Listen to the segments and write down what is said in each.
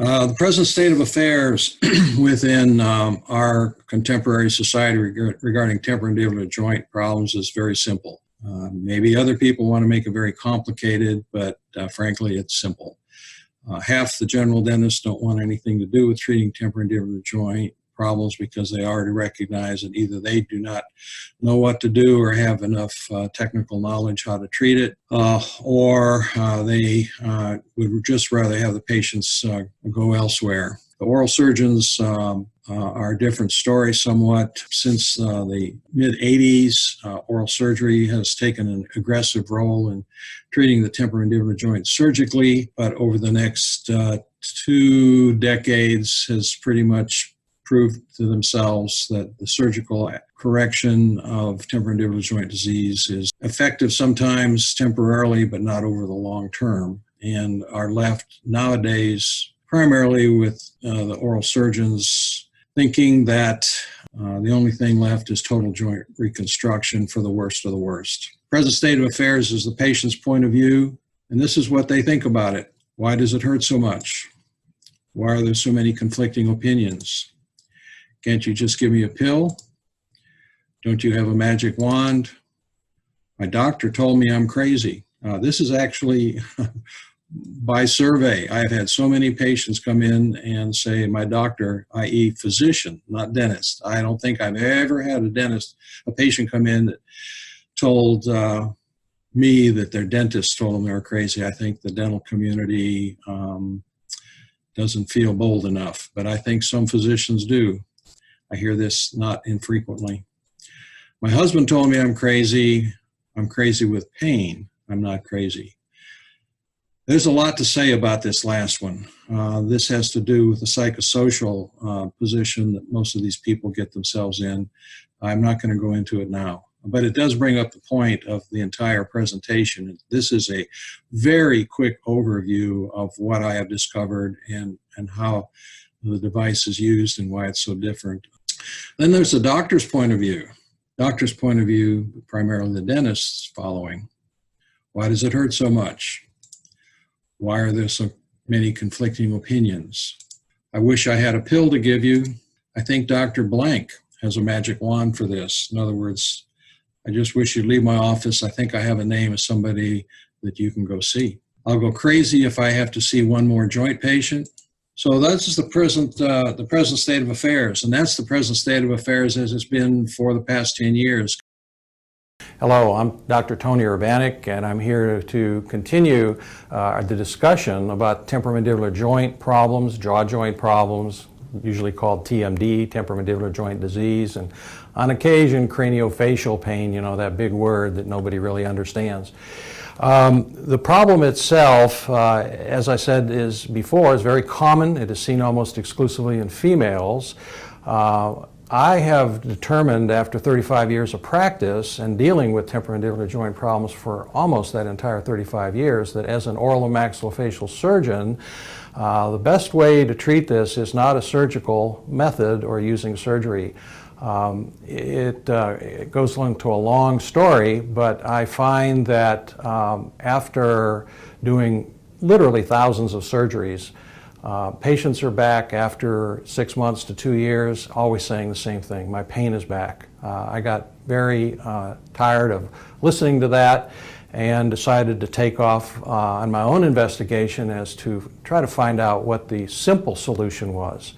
The present state of affairs within our contemporary society regarding temporomandibular joint problems is very simple. Maybe other people want to make it very complicated, but frankly, it's simple. Half the general dentists don't want anything to do with treating temporomandibular joint problems because they already recognize that either they do not know what to do or have enough technical knowledge how to treat it, or they would just rather have the patients go elsewhere. The oral surgeons are a different story somewhat. Since the mid-'80s, oral surgery has taken an aggressive role in treating the temporomandibular joint surgically, but over the next 2 decades has pretty much proved to themselves that the surgical correction of temporomandibular joint disease is effective sometimes temporarily, but not over the long term, and are left nowadays primarily with the oral surgeons thinking that the only thing left is total joint reconstruction for the worst of the worst. Present state of affairs is the patient's point of view, and this is what they think about it. Why does it hurt so much? Why are there so many conflicting opinions? Can't you just give me a pill? Don't you have a magic wand? My doctor told me I'm crazy. This is actually by survey. I've had so many patients come in and say, my doctor, i.e. physician, not dentist. I don't think I've ever had a patient come in that told me that their dentist told them they were crazy. I think the dental community doesn't feel bold enough, but I think some physicians do. I hear this not infrequently. My husband told me I'm crazy. I'm crazy with pain. I'm not crazy. There's a lot to say about this last one. This has to do with the psychosocial position that most of these people get themselves in. I'm not going to go into it now, but it does bring up the point of the entire presentation. This is a very quick overview of what I have discovered and how the device is used and why it's so different. Then there's the doctor's point of view. Doctor's point of view, primarily the dentist's following. Why does it hurt so much? Why are there so many conflicting opinions? I wish I had a pill to give you. I think Dr. Blank has a magic wand for this. In other words, I just wish you'd leave my office. I think I have a name of somebody that you can go see. I'll go crazy if I have to see one more joint patient. So that's the present state of affairs, and that's the present state of affairs as it's been for the past 10 years. Hello, I'm Dr. Tony Urbanek, and I'm here to continue the discussion about temporomandibular joint problems, jaw joint problems, usually called TMD, temporomandibular joint disease, and on occasion craniofacial pain, you know, that big word that nobody really understands. The problem itself, as I said before, is very common. It is seen almost exclusively in females. I have determined after 35 years of practice and dealing with temporomandibular joint problems for almost that entire 35 years that as an oral and maxillofacial surgeon, the best way to treat this is not a surgical method or using surgery. It goes into a long story, but I find that after doing literally thousands of surgeries, patients are back after 6 months to 2 years, always saying the same thing: my pain is back. I got very tired of listening to that and decided to take off on my own investigation as to try to find out what the simple solution was.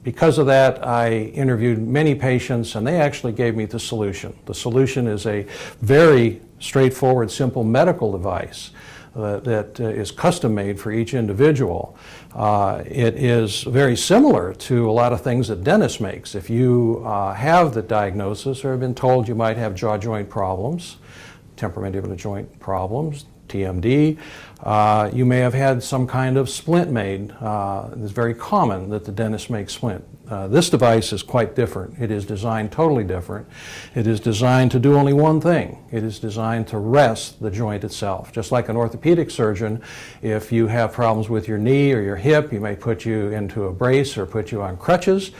Because of that, I interviewed many patients, and they actually gave me the solution. The solution is a very straightforward, simple medical device that is custom made for each individual. It is very similar to a lot of things that dentist makes. If you have the diagnosis or have been told you might have jaw joint problems, temporomandibular joint problems, TMD, you may have had some kind of splint made. It's very common that the dentist makes splint. This device is quite different. It is designed totally different. It is designed to do only one thing. It is designed to rest the joint itself. Just like an orthopedic surgeon, if you have problems with your knee or your hip, he may put you into a brace or put you on crutches.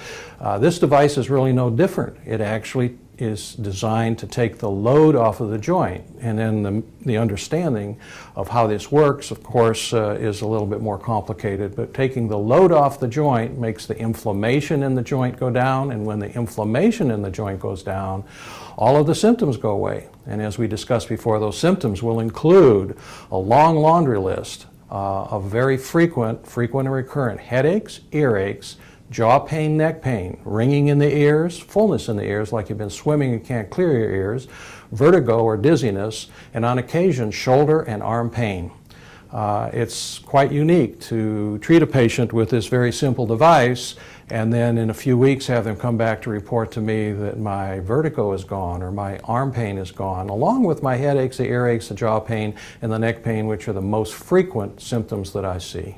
This device is really no different. It actually is designed to take the load off of the joint. And then the understanding of how this works, of course, is a little bit more complicated, but taking the load off the joint makes the inflammation in the joint go down, and when the inflammation in the joint goes down, all of the symptoms go away. And as we discussed before, those symptoms will include a long laundry list of very frequent and recurrent headaches, earaches, jaw pain, neck pain, ringing in the ears, fullness in the ears like you've been swimming and can't clear your ears, vertigo or dizziness, and on occasion shoulder and arm pain. It's quite unique to treat a patient with this very simple device and then in a few weeks have them come back to report to me that my vertigo is gone or my arm pain is gone, along with my headaches, the earaches, the jaw pain, and the neck pain, which are the most frequent symptoms that I see.